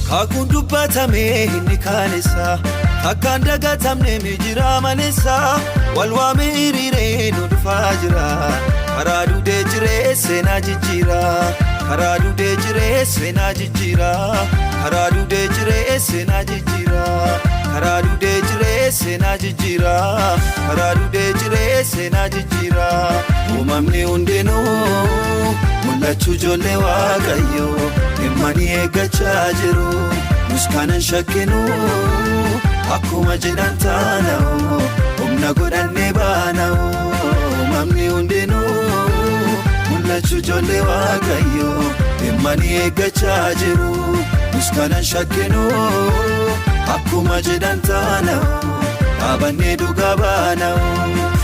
Kakuun dubbatamee inni kaanessa akkaan dagatamne mijira malessa wal waamee hiriiree nu dhufaa jira karaa dudee jiree seenaa jijjiira karaa dudee jiree seenaa jijjiira karaa dudee jiree seenaa jijjiira karaa dudee jiree seenaa jijjiira karaa dudee jiree seenaa jijjiira uumamni hundinuu mul'achuu ijoollee Waaqayyoo himmanii eeggachaa jiru nus kanan shakkinu akkuma jedhan taana'u humna godhannee baana'u uumamni hundinuu mul'achuu ijoollee Waaqayyoo himmanii eeggachaa jiru nus kanan shakkinu akkuma jedhan taana'u dhaabannee dhugaa baana'u.